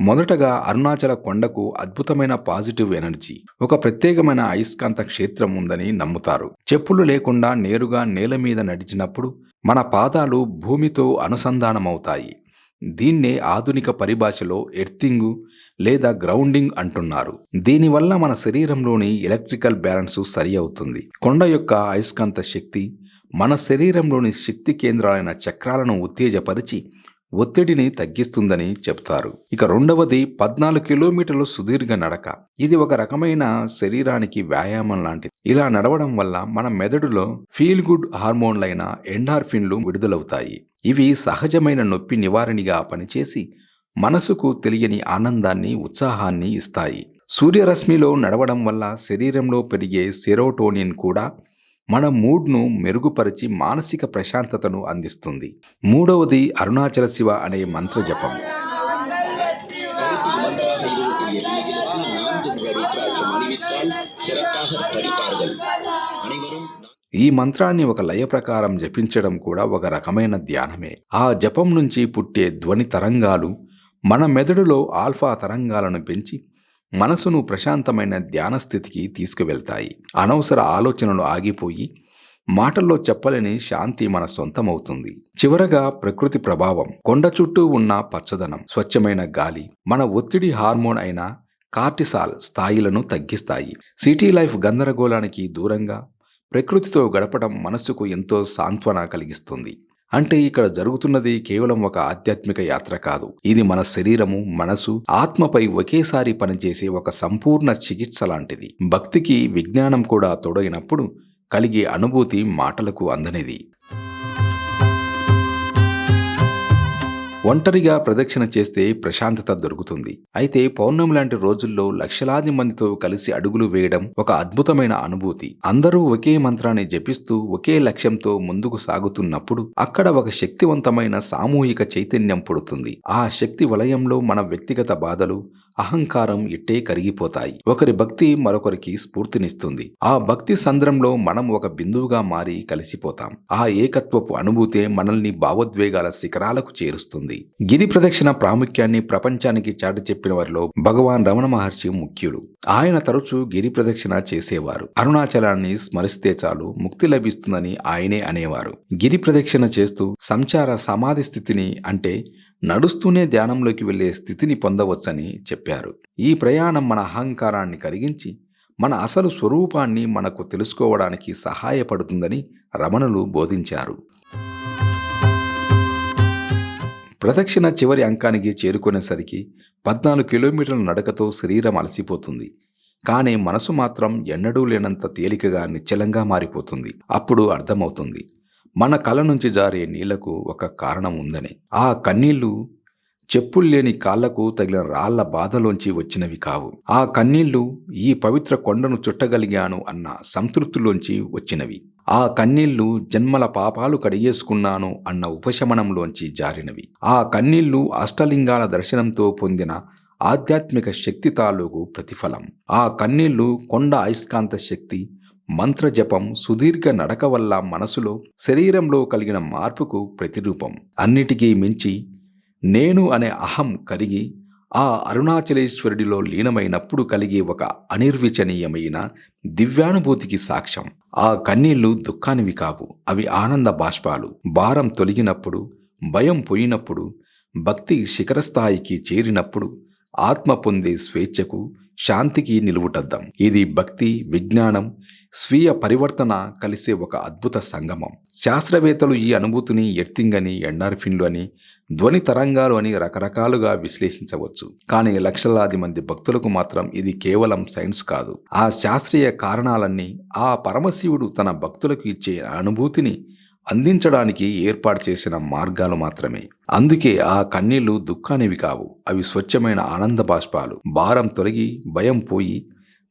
మొదటగా అరుణాచల కొండకు అద్భుతమైన పాజిటివ్ ఎనర్జీ, ఒక ప్రత్యేకమైన అయస్కాంత క్షేత్రం ఉందని నమ్ముతారు. చెప్పులు లేకుండా నేరుగా నేల మీద నడిచినప్పుడు మన పాదాలు భూమితో అనుసంధానమవుతాయి. దీన్నే ఆధునిక పరిభాషలో ఎర్తింగు లేదా గ్రౌండింగ్ అంటున్నారు. దీనివల్ల మన శరీరంలోని ఎలక్ట్రికల్ బ్యాలెన్స్ సరి అవుతుంది. కొండ యొక్క అయస్కాంత శక్తి మన శరీరంలోని శక్తి కేంద్రాలైన చక్రాలను ఉత్తేజపరిచి ఒత్తిడిని తగ్గిస్తుందని చెప్తారు. ఇక రెండవది 14 కిలోమీటర్లు సుదీర్ఘ నడక. ఇది ఒక రకమైన శరీరానికి వ్యాయామం లాంటిది. ఇలా నడవడం వల్ల మన మెదడులో ఫీల్ గుడ్ హార్మోన్లైన ఎండార్ఫిన్లు విడుదలవుతాయి. ఇవి సహజమైన నొప్పి నివారణగా పనిచేసి మనసుకు తెలియని ఆనందాన్ని, ఉత్సాహాన్ని ఇస్తాయి. సూర్యరశ్మిలో నడవడం వల్ల శరీరంలో పెరిగే సెరోటోనిన్ కూడా మన మూడ్ను మెరుగుపరిచి మానసిక ప్రశాంతతను అందిస్తుంది. మూడవది అరుణాచల శివ అనే మంత్ర జపం. ఈ మంత్రాన్ని ఒక లయ ప్రకారం జపించడం కూడా ఒక రకమైన ధ్యానమే. ఆ జపం నుంచి పుట్టే ధ్వని తరంగాలు మన మెదడులో ఆల్ఫా తరంగాలను పెంచి మనసును ప్రశాంతమైన ధ్యాన స్థితికి తీసుకువెళ్తాయి. అనవసర ఆలోచనలు ఆగిపోయి మాటల్లో చెప్పలేని శాంతి మన సొంతమవుతుంది. చివరగా ప్రకృతి ప్రభావం. కొండ చుట్టూ ఉన్న పచ్చదనం, స్వచ్ఛమైన గాలి మన ఒత్తిడి హార్మోన్ అయిన కార్టిసాల్ స్థాయిలను తగ్గిస్తాయి. సిటీ లైఫ్ గందరగోళానికి దూరంగా ప్రకృతితో గడపడం మనసుకు ఎంతో సాంత్వన కలిగిస్తుంది. అంటే ఇక్కడ జరుగుతున్నది కేవలం ఒక ఆధ్యాత్మిక యాత్ర కాదు. ఇది మన శరీరము, మనసు, ఆత్మపై ఒకేసారి పనిచేసే ఒక సంపూర్ణ చికిత్స లాంటిది. భక్తికి విజ్ఞానం కూడా తోడైనప్పుడు కలిగే అనుభూతి మాటలకు అందనిది. ఒంటరిగా ప్రదక్షిణ చేస్తే ప్రశాంతత దొరుకుతుంది. అయితే పౌర్ణమి లాంటి రోజుల్లో లక్షలాది మందితో కలిసి అడుగులు వేయడం ఒక అద్భుతమైన అనుభూతి. అందరూ ఒకే మంత్రాన్ని జపిస్తూ ఒకే లక్ష్యంతో ముందుకు సాగుతున్నప్పుడు అక్కడ ఒక శక్తివంతమైన సామూహిక చైతన్యం పుడుతుంది. ఆ శక్తి వలయంలో మన వ్యక్తిగత బాధలు, అహంకారం ఇట్టే కరిగిపోతాయి. ఒకరి భక్తి మరొకరికి స్ఫూర్తినిస్తుంది. ఆ భక్తి సంద్రంలో మనం ఒక బిందువుగా మారి కలిసిపోతాం. ఆ ఏకత్వపు అనుభూతే మనల్ని భావోద్వేగాల శిఖరాలకు చేరుస్తుంది. గిరి ప్రదక్షిణ ప్రాముఖ్యాన్ని ప్రపంచానికి చాటి చెప్పిన వారిలో భగవాన్ రమణ మహర్షి ముఖ్యుడు. ఆయన తరచూ గిరి ప్రదక్షిణ చేసేవారు. అరుణాచలాన్ని స్మరిస్తే చాలు ముక్తి లభిస్తుందని ఆయనే అనేవారు. గిరి ప్రదక్షిణ చేస్తూ సంచార సమాధి స్థితిని, అంటే నడుస్తూనే ధ్యానంలోకి వెళ్లే స్థితిని పొందవచ్చని చెప్పారు. ఈ ప్రయాణం మన అహంకారాన్ని కరిగించి మన అసలు స్వరూపాన్ని మనకు తెలుసుకోవడానికి సహాయపడుతుందని రమణులు బోధించారు. ప్రదక్షిణ చివరి అంకానికి చేరుకునేసరికి 14 కిలోమీటర్ల నడకతో శరీరం అలసిపోతుంది. కానీ మనసు మాత్రం ఎన్నడూ లేనంత తేలికగా, నిశ్చలంగా మారిపోతుంది. అప్పుడు అర్థమవుతుంది, మన కళ్ళ నుంచి జారే నీళ్లకు ఒక కారణం ఉందని. ఆ కన్నీళ్లు చెప్పుల్లేని కాళ్లకు తగిలిన రాళ్ల బాధలోంచి వచ్చినవి కావు. ఆ కన్నీళ్లు ఈ పవిత్ర కొండను చుట్టగలిగాను అన్న సంతృప్తిలోంచి వచ్చినవి. ఆ కన్నీళ్లు జన్మల పాపాలు కడిగేసుకున్నాను అన్న ఉపశమనంలోంచి జారినవి. ఆ కన్నీళ్లు అష్టలింగాల దర్శనంతో పొందిన ఆధ్యాత్మిక శక్తి తాలూకు ప్రతిఫలం. ఆ కన్నీళ్లు కొండ అయస్కాంత శక్తి, మంత్రజపం, సుదీర్ఘ నడక వల్ల మనసులో, శరీరంలో కలిగిన మార్పుకు ప్రతిరూపం. అన్నిటికీ మించి నేను అనే అహం కరిగి ఆ అరుణాచలేశ్వరుడిలో లీనమైనప్పుడు కలిగే ఒక అనిర్వచనీయమైన దివ్యానుభూతికి సాక్ష్యం. ఆ కన్నీళ్లు దుఃఖానివి కావు, అవి ఆనంద బాష్పాలు. భారం తొలగినప్పుడు, భయం పోయినప్పుడు, భక్తి శిఖరస్థాయికి చేరినప్పుడు ఆత్మ పొందే స్వేచ్ఛకు, శాంతికి నిలువుటద్దం. ఇది భక్తి, విజ్ఞానం, స్వీయ పరివర్తన కలిసే ఒక అద్భుత సంగమం. శాస్త్రవేత్తలు ఈ అనుభూతిని ఎర్తింగ్ అని, ఎండార్ఫిన్లు అని, ధ్వని తరంగాలు అని రకరకాలుగా విశ్లేషించవచ్చు. కానీ లక్షలాది మంది భక్తులకు మాత్రం ఇది కేవలం సైన్స్ కాదు. ఆ శాస్త్రీయ కారణాలన్నీ ఆ పరమశివుడు తన భక్తులకు ఇచ్చే అనుభూతిని అందించడానికి ఏర్పాటు చేసిన మార్గాలు మాత్రమే. అందుకే ఆ కన్నీళ్లు దుఃఖానివి కావు, అవి స్వచ్ఛమైన ఆనంద బాష్పాలు. భారం తొలగి, భయం పోయి,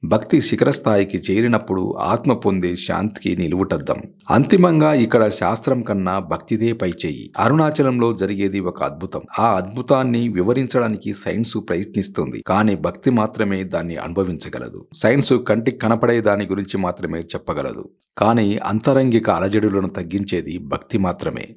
భక్తి శిఖరస్థాయికి చేరినప్పుడు ఆత్మ పొందే శాంతికి నిలువుటద్దం. అంతిమంగా ఇక్కడ శాస్త్రం కన్నా భక్తిదే పైచేయి. అరుణాచలంలో జరిగేది ఒక అద్భుతం. ఆ అద్భుతాన్ని వివరించడానికి సైన్సు ప్రయత్నిస్తుంది, కానీ భక్తి మాత్రమే దాన్ని అనుభవించగలదు. సైన్సు కంటికి కనపడే దాని గురించి మాత్రమే చెప్పగలదు, కానీ అంతరంగిక అలజడులను తగ్గించేది భక్తి మాత్రమే.